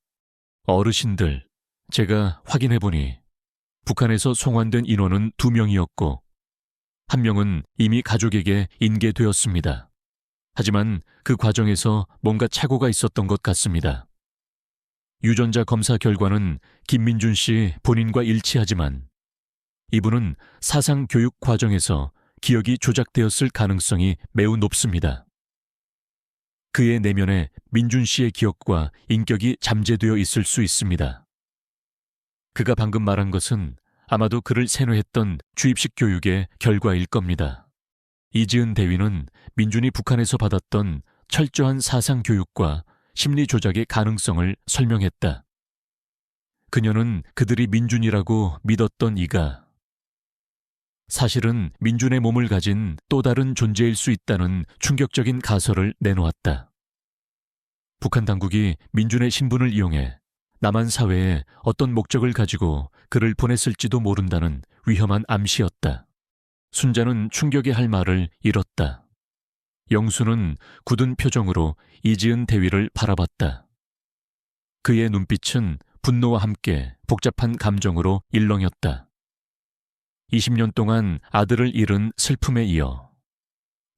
어르신들, 제가 확인해보니 북한에서 송환된 인원은 2명이었고 1명은 이미 가족에게 인계되었습니다. 하지만 그 과정에서 뭔가 착오가 있었던 것 같습니다. 유전자 검사 결과는 김민준 씨 본인과 일치하지만 이분은 사상 교육 과정에서 기억이 조작되었을 가능성이 매우 높습니다. 그의 내면에 민준 씨의 기억과 인격이 잠재되어 있을 수 있습니다. 그가 방금 말한 것은 아마도 그를 세뇌했던 주입식 교육의 결과일 겁니다. 이지은 대위는 민준이 북한에서 받았던 철저한 사상 교육과 심리 조작의 가능성을 설명했다. 그녀는 그들이 민준이라고 믿었던 이가 사실은 민준의 몸을 가진 또 다른 존재일 수 있다는 충격적인 가설을 내놓았다. 북한 당국이 민준의 신분을 이용해 남한 사회에 어떤 목적을 가지고 그를 보냈을지도 모른다는 위험한 암시였다. 순자는 충격의 할 말을 잃었다. 영수는 굳은 표정으로 이지은 대위를 바라봤다. 그의 눈빛은 분노와 함께 복잡한 감정으로 일렁였다. 20년 동안 아들을 잃은 슬픔에 이어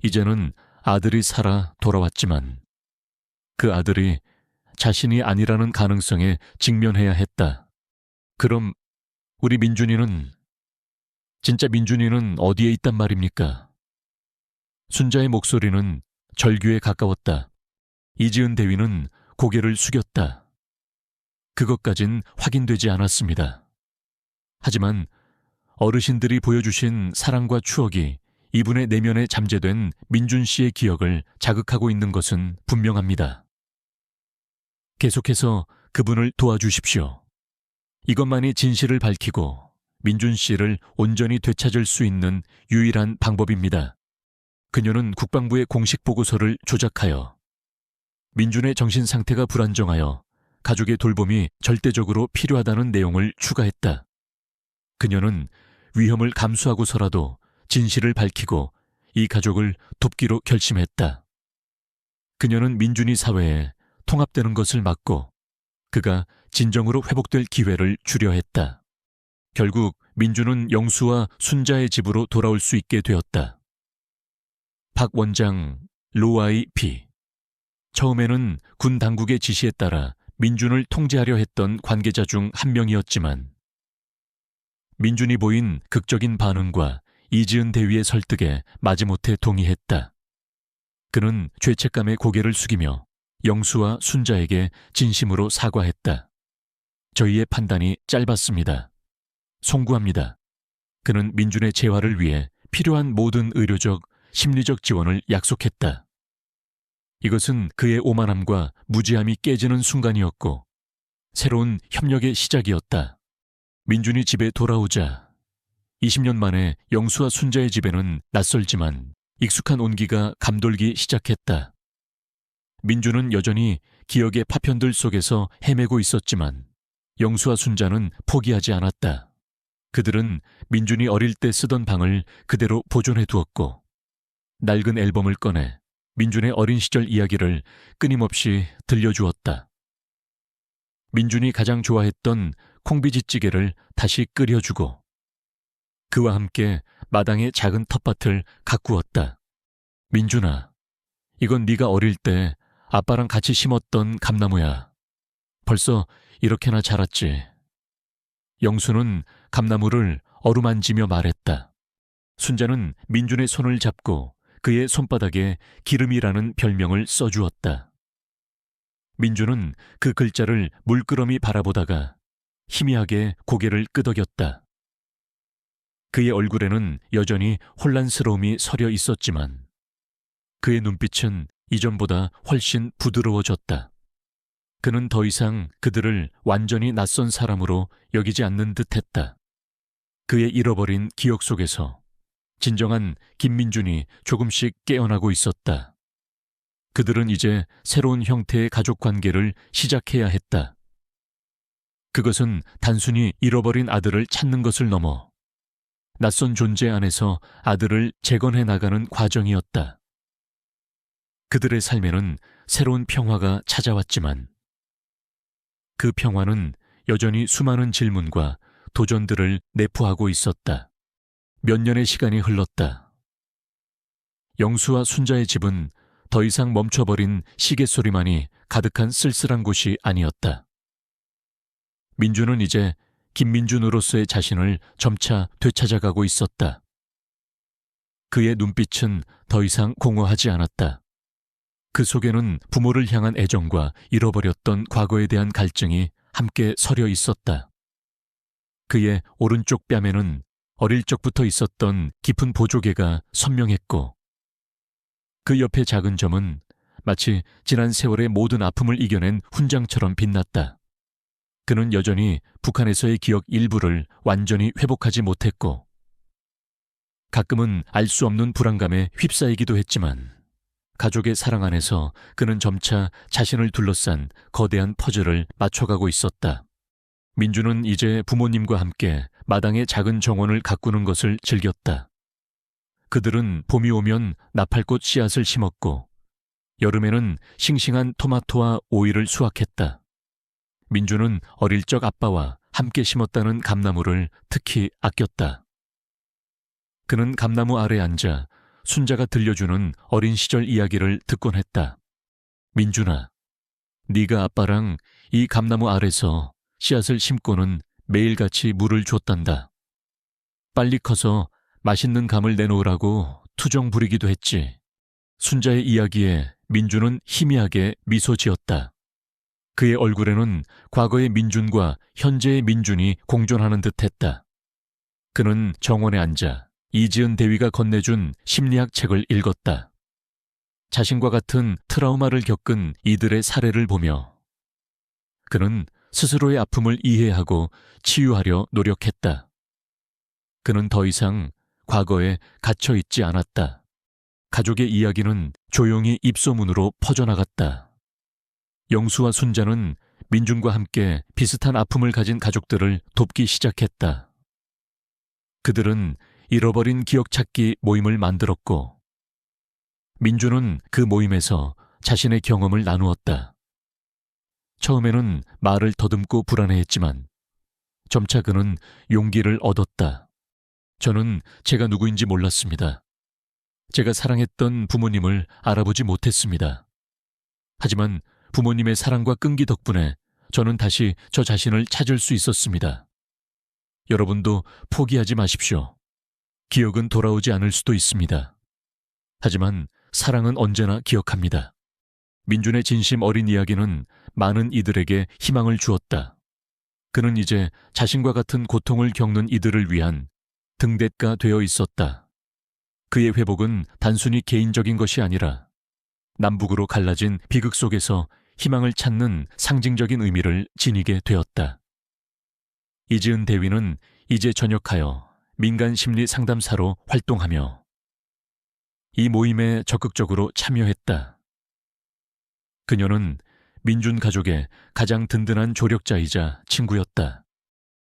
이제는 아들이 살아 돌아왔지만 그 아들이 자신이 아니라는 가능성에 직면해야 했다. 그럼 우리 민준이는 진짜 민준이는 어디에 있단 말입니까? 순자의 목소리는 절규에 가까웠다. 이지은 대위는 고개를 숙였다. 그것까진 확인되지 않았습니다. 하지만 어르신들이 보여주신 사랑과 추억이 이분의 내면에 잠재된 민준 씨의 기억을 자극하고 있는 것은 분명합니다. 계속해서 그분을 도와주십시오. 이것만이 진실을 밝히고 민준 씨를 온전히 되찾을 수 있는 유일한 방법입니다. 그녀는 국방부의 공식 보고서를 조작하여 민준의 정신 상태가 불안정하여 가족의 돌봄이 절대적으로 필요하다는 내용을 추가했다. 그녀는 위험을 감수하고서라도 진실을 밝히고 이 가족을 돕기로 결심했다. 그녀는 민준이 사회에 통합되는 것을 막고 그가 진정으로 회복될 기회를 주려 했다. 결국 민준은 영수와 순자의 집으로 돌아올 수 있게 되었다. 박 원장 로아이 피. 처음에는 군 당국의 지시에 따라 민준을 통제하려 했던 관계자 중 한 명이었지만 민준이 보인 극적인 반응과 이지은 대위의 설득에 마지못해 동의했다. 그는 죄책감에 고개를 숙이며 영수와 순자에게 진심으로 사과했다. 저희의 판단이 짧았습니다. 송구합니다. 그는 민준의 재활을 위해 필요한 모든 의료적, 심리적 지원을 약속했다. 이것은 그의 오만함과 무지함이 깨지는 순간이었고 새로운 협력의 시작이었다. 민준이 집에 돌아오자 20년 만에 영수와 순자의 집에는 낯설지만 익숙한 온기가 감돌기 시작했다. 민준은 여전히 기억의 파편들 속에서 헤매고 있었지만 영수와 순자는 포기하지 않았다. 그들은 민준이 어릴 때 쓰던 방을 그대로 보존해 두었고 낡은 앨범을 꺼내 민준의 어린 시절 이야기를 끊임없이 들려주었다. 민준이 가장 좋아했던 콩비지찌개를 다시 끓여주고 그와 함께 마당에 작은 텃밭을 가꾸었다. 민준아, 이건 네가 어릴 때 아빠랑 같이 심었던 감나무야. 벌써 이렇게나 자랐지. 영수는 감나무를 어루만지며 말했다. 순자는 민준의 손을 잡고 그의 손바닥에 기름이라는 별명을 써주었다. 민준은 그 글자를 물끄러미 바라보다가 희미하게 고개를 끄덕였다. 그의 얼굴에는 여전히 혼란스러움이 서려 있었지만 그의 눈빛은 이전보다 훨씬 부드러워졌다. 그는 더 이상 그들을 완전히 낯선 사람으로 여기지 않는 듯했다. 그의 잃어버린 기억 속에서 진정한 김민준이 조금씩 깨어나고 있었다. 그들은 이제 새로운 형태의 가족 관계를 시작해야 했다. 그것은 단순히 잃어버린 아들을 찾는 것을 넘어 낯선 존재 안에서 아들을 재건해 나가는 과정이었다. 그들의 삶에는 새로운 평화가 찾아왔지만 그 평화는 여전히 수많은 질문과 도전들을 내포하고 있었다. 몇 년의 시간이 흘렀다. 영수와 순자의 집은 더 이상 멈춰버린 시계 소리만이 가득한 쓸쓸한 곳이 아니었다. 민준은 이제 김민준으로서의 자신을 점차 되찾아가고 있었다. 그의 눈빛은 더 이상 공허하지 않았다. 그 속에는 부모를 향한 애정과 잃어버렸던 과거에 대한 갈증이 함께 서려 있었다. 그의 오른쪽 뺨에는 어릴 적부터 있었던 깊은 보조개가 선명했고 그 옆의 작은 점은 마치 지난 세월의 모든 아픔을 이겨낸 훈장처럼 빛났다. 그는 여전히 북한에서의 기억 일부를 완전히 회복하지 못했고 가끔은 알 수 없는 불안감에 휩싸이기도 했지만 가족의 사랑 안에서 그는 점차 자신을 둘러싼 거대한 퍼즐을 맞춰가고 있었다. 민주는 이제 부모님과 함께 마당의 작은 정원을 가꾸는 것을 즐겼다. 그들은 봄이 오면 나팔꽃 씨앗을 심었고 여름에는 싱싱한 토마토와 오이를 수확했다. 민주는 어릴 적 아빠와 함께 심었다는 감나무를 특히 아꼈다. 그는 감나무 아래 앉아 순자가 들려주는 어린 시절 이야기를 듣곤 했다. 민준아, 네가 아빠랑 이 감나무 아래서 씨앗을 심고는 매일같이 물을 줬단다. 빨리 커서 맛있는 감을 내놓으라고 투정 부리기도 했지. 순자의 이야기에 민준은 희미하게 미소 지었다. 그의 얼굴에는 과거의 민준과 현재의 민준이 공존하는 듯했다. 그는 정원에 앉아 이지은 대위가 건네준 심리학 책을 읽었다. 자신과 같은 트라우마를 겪은 이들의 사례를 보며 그는 스스로의 아픔을 이해하고 치유하려 노력했다. 그는 더 이상 과거에 갇혀 있지 않았다. 가족의 이야기는 조용히 입소문으로 퍼져나갔다. 영수와 순자는 민준과 함께 비슷한 아픔을 가진 가족들을 돕기 시작했다. 그들은 잃어버린 기억 찾기 모임을 만들었고, 민준은 그 모임에서 자신의 경험을 나누었다. 처음에는 말을 더듬고 불안해했지만 점차 그는 용기를 얻었다. 저는 제가 누구인지 몰랐습니다. 제가 사랑했던 부모님을 알아보지 못했습니다. 하지만 부모님의 사랑과 끈기 덕분에 저는 다시 저 자신을 찾을 수 있었습니다. 여러분도 포기하지 마십시오. 기억은 돌아오지 않을 수도 있습니다. 하지만 사랑은 언제나 기억합니다. 민준의 진심 어린 이야기는 많은 이들에게 희망을 주었다. 그는 이제 자신과 같은 고통을 겪는 이들을 위한 등대가 되어 있었다. 그의 회복은 단순히 개인적인 것이 아니라 남북으로 갈라진 비극 속에서 희망을 찾는 상징적인 의미를 지니게 되었다. 이지은 대위는 이제 전역하여 민간 심리 상담사로 활동하며 이 모임에 적극적으로 참여했다. 그녀는 민준 가족의 가장 든든한 조력자이자 친구였다.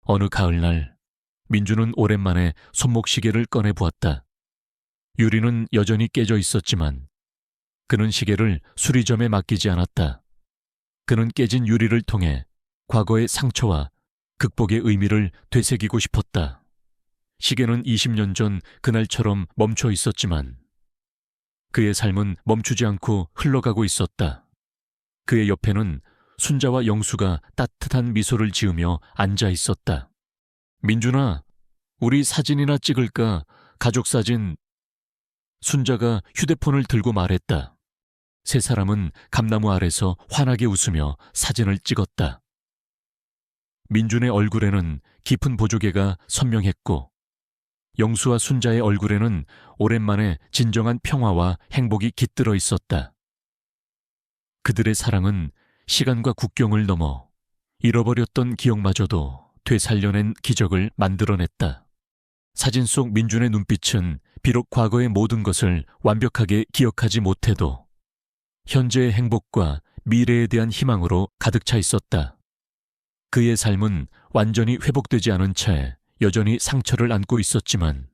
어느 가을날 민준은 오랜만에 손목시계를 꺼내보았다. 유리는 여전히 깨져 있었지만 그는 시계를 수리점에 맡기지 않았다. 그는 깨진 유리를 통해 과거의 상처와 극복의 의미를 되새기고 싶었다. 시계는 20년 전 그날처럼 멈춰 있었지만 그의 삶은 멈추지 않고 흘러가고 있었다. 그의 옆에는 순자와 영수가 따뜻한 미소를 지으며 앉아 있었다. 민준아, 우리 사진이나 찍을까? 가족 사진. 순자가 휴대폰을 들고 말했다. 세 사람은 감나무 아래서 환하게 웃으며 사진을 찍었다. 민준의 얼굴에는 깊은 보조개가 선명했고 영수와 순자의 얼굴에는 오랜만에 진정한 평화와 행복이 깃들어 있었다. 그들의 사랑은 시간과 국경을 넘어 잃어버렸던 기억마저도 되살려낸 기적을 만들어냈다. 사진 속 민준의 눈빛은 비록 과거의 모든 것을 완벽하게 기억하지 못해도 현재의 행복과 미래에 대한 희망으로 가득 차 있었다. 그의 삶은 완전히 회복되지 않은 채 여전히 상처를 안고 있었지만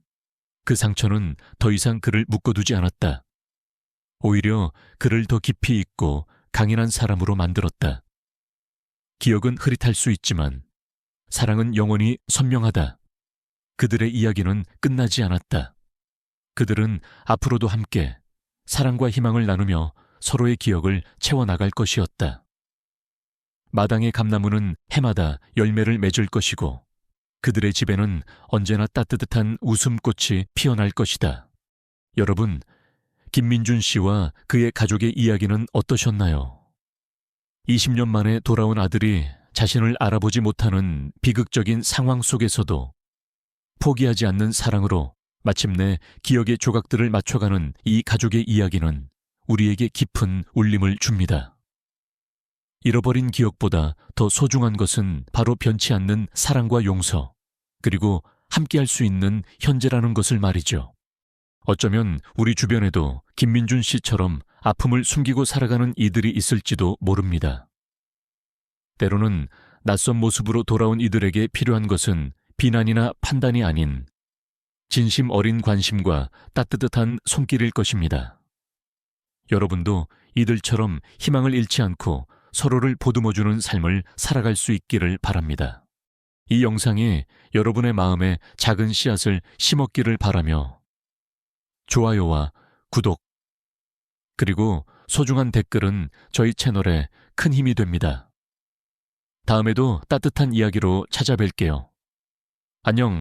그 상처는 더 이상 그를 묶어두지 않았다. 오히려 그를 더 깊이 있고 강인한 사람으로 만들었다. 기억은 흐릿할 수 있지만 사랑은 영원히 선명하다. 그들의 이야기는 끝나지 않았다. 그들은 앞으로도 함께 사랑과 희망을 나누며 서로의 기억을 채워나갈 것이었다. 마당의 감나무는 해마다 열매를 맺을 것이고 그들의 집에는 언제나 따뜻한 웃음꽃이 피어날 것이다. 여러분, 김민준 씨와 그의 가족의 이야기는 어떠셨나요? 20년 만에 돌아온 아들이 자신을 알아보지 못하는 비극적인 상황 속에서도 포기하지 않는 사랑으로 마침내 기억의 조각들을 맞춰가는 이 가족의 이야기는 우리에게 깊은 울림을 줍니다. 잃어버린 기억보다 더 소중한 것은 바로 변치 않는 사랑과 용서, 그리고 함께할 수 있는 현재라는 것을 말이죠. 어쩌면 우리 주변에도 김민준 씨처럼 아픔을 숨기고 살아가는 이들이 있을지도 모릅니다. 때로는 낯선 모습으로 돌아온 이들에게 필요한 것은 비난이나 판단이 아닌 진심 어린 관심과 따뜻한 손길일 것입니다. 여러분도 이들처럼 희망을 잃지 않고 서로를 보듬어주는 삶을 살아갈 수 있기를 바랍니다. 이 영상이 여러분의 마음에 작은 씨앗을 심었기를 바라며 좋아요와 구독, 그리고 소중한 댓글은 저희 채널에 큰 힘이 됩니다. 다음에도 따뜻한 이야기로 찾아뵐게요. 안녕.